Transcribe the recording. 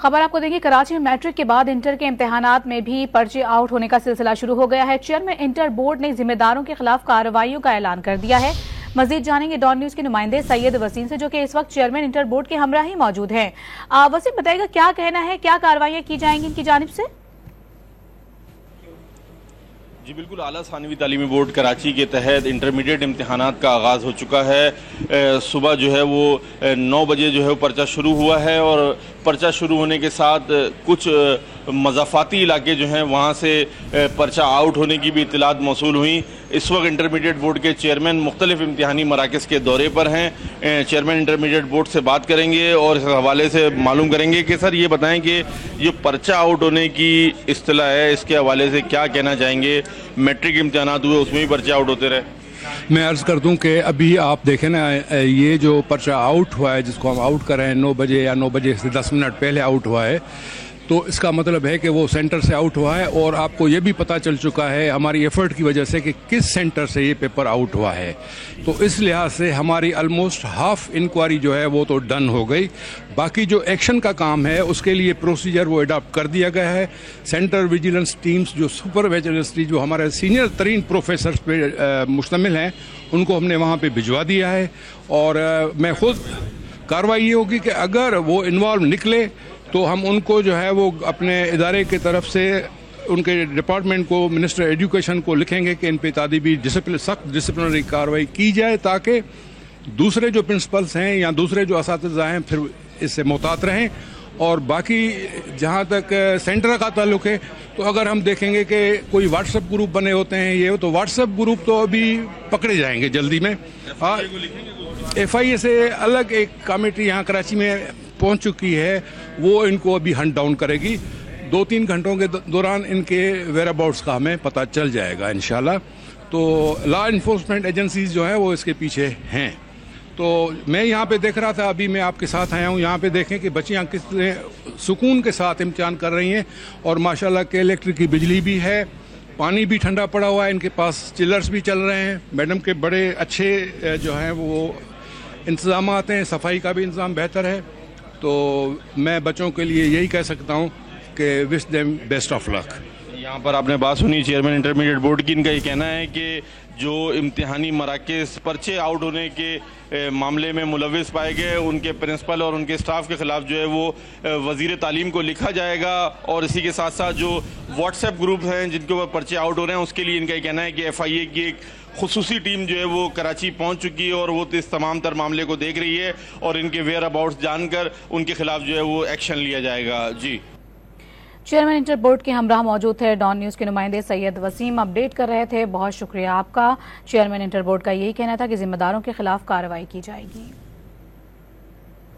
خبر آپ کو دیں گے، کراچی میں میٹرک کے بعد انٹر کے امتحانات میں بھی پرچے آؤٹ ہونے کا سلسلہ شروع ہو گیا ہے۔ چیئرمین انٹر بورڈ نے ذمہ داروں کے خلاف کارروائیوں کا اعلان کر دیا ہے۔ مزید جانیں گے ڈان نیوز کے نمائندے سید وسیم سے، جو کہ اس وقت چیئرمین انٹر بورڈ کے ہمراہ ہی موجود ہیں۔ وسیم بتائے گا کیا کہنا ہے، کیا کارروائیاں کی جائیں گی ان کی جانب سے؟ جی بالکل، اعلیٰ ثانوی تعلیمی بورڈ کراچی کے تحت انٹرمیڈیٹ امتحانات کا آغاز ہو چکا ہے۔ صبح جو ہے وہ 9 بجے جو ہے وہ پرچہ شروع ہوا ہے، اور پرچہ شروع ہونے کے ساتھ کچھ مضافاتی علاقے جو ہیں وہاں سے پرچہ آؤٹ ہونے کی بھی اطلاعات موصول ہوئیں۔ اس وقت انٹرمیڈیٹ بورڈ کے چیئرمین مختلف امتحانی مراکز کے دورے پر ہیں۔ چیئرمین انٹرمیڈیٹ بورڈ سے بات کریں گے اور اس حوالے سے معلوم کریں گے کہ سر یہ بتائیں کہ یہ پرچہ آؤٹ ہونے کی اصطلاح ہے، اس کے حوالے سے کیا کہنا چاہیں گے؟ میٹرک امتحانات ہوئے اس میں بھی پرچہ آؤٹ ہوتے رہے۔ میں عرض کر دوں کہ ابھی آپ دیکھیں نا، یہ جو پرچہ آؤٹ ہوا ہے جس کو ہم آؤٹ کر رہے ہیں 9 بجے یا 9 بجے سے 10 منٹ پہلے آؤٹ ہوا ہے، تو اس کا مطلب ہے کہ وہ سینٹر سے آؤٹ ہوا ہے، اور آپ کو یہ بھی پتہ چل چکا ہے ہماری ایفرٹ کی وجہ سے کہ کس سینٹر سے یہ پیپر آؤٹ ہوا ہے۔ تو اس لحاظ سے ہماری آلموسٹ ہاف انکوائری جو ہے وہ تو ڈن ہو گئی۔ باقی جو ایکشن کا کام ہے اس کے لیے پروسیجر وہ اڈاپٹ کر دیا گیا ہے۔ سینٹر ویجیلنس ٹیمز جو سپر ویجیلنس ٹیم جو ہمارے سینئر ترین پروفیسرز پہ مشتمل ہیں، ان کو ہم نے وہاں پہ بھجوا دیا ہے، اور میں خود کارروائی یہ ہوگی کہ اگر وہ انوالو نکلے تو ہم ان کو جو ہے وہ اپنے ادارے کی طرف سے ان کے ڈپارٹمنٹ کو، منسٹر ایجوکیشن کو لکھیں گے کہ ان پہ تعلیمی سخت ڈسپلنری کارروائی کی جائے، تاکہ دوسرے جو پرنسپلس ہیں یا دوسرے جو اساتذہ ہیں پھر اس سے محتاط رہیں۔ اور باقی جہاں تک سینٹر کا تعلق ہے، تو اگر ہم دیکھیں گے کہ کوئی واٹس ایپ گروپ بنے ہوتے ہیں یہ تو واٹس ایپ گروپ تو ابھی پکڑے جائیں گے جلدی میں۔ ایف آئی اے سے الگ ایک کمیٹی یہاں کراچی میں پہنچ چکی ہے، وہ ان کو ابھی ہنٹ ڈاؤن کرے گی۔ 2-3 گھنٹوں کے دوران ان کے ویئر اباؤٹس کا ہمیں پتہ چل جائے گا انشاءاللہ۔ تو لا انفورسمنٹ ایجنسیز جو ہیں وہ اس کے پیچھے ہیں۔ تو میں یہاں پہ دیکھ رہا تھا، ابھی میں آپ کے ساتھ آیا ہوں، یہاں پہ دیکھیں کہ بچیاں کتنے سکون کے ساتھ امتحان کر رہی ہیں، اور ماشاءاللہ کہ الیکٹرک کی بجلی بھی ہے، پانی بھی ٹھنڈا پڑا ہوا ہے، ان کے پاس چلرز بھی چل رہے ہیں۔ میڈم کے بڑے اچھے جو ہیں وہ انتظامات ہیں، صفائی کا بھی انتظام بہتر ہے۔ تو میں بچوں کے لیے یہی کہہ سکتا ہوں کہ وش دیم بیسٹ آف لک۔ یہاں پر آپ نے بات سنی چیئرمین انٹرمیڈیٹ بورڈ کی، ان کا یہ کہنا ہے کہ جو امتحانی مراکز پرچے آؤٹ ہونے کے معاملے میں ملوث پائے گئے، ان کے پرنسپل اور ان کے سٹاف کے خلاف جو ہے وہ وزیر تعلیم کو لکھا جائے گا، اور اسی کے ساتھ ساتھ جو واٹس ایپ گروپ ہیں جن کے اوپر پرچے آؤٹ ہو رہے ہیں اس کے لیے ان کا یہ کہنا ہے کہ ایف آئی اے کی ایک خصوصی ٹیم جو ہے وہ کراچی پہنچ چکی ہے، اور وہ اس تمام تر معاملے کو دیکھ رہی ہے، اور ان کے ویئر اباؤٹس جان کر ان کے خلاف جو ہے وہ ایکشن لیا جائے گا۔ جی، چیئرمین انٹر بورڈ کے ہمراہ موجود تھے ڈان نیوز کے نمائندے سید وسیم، اپڈیٹ کر رہے تھے۔ بہت شکریہ آپ کا۔ چیئرمین انٹر بورڈ کا یہی کہنا تھا کہ ذمہ داروں کے خلاف کارروائی کی جائے گی۔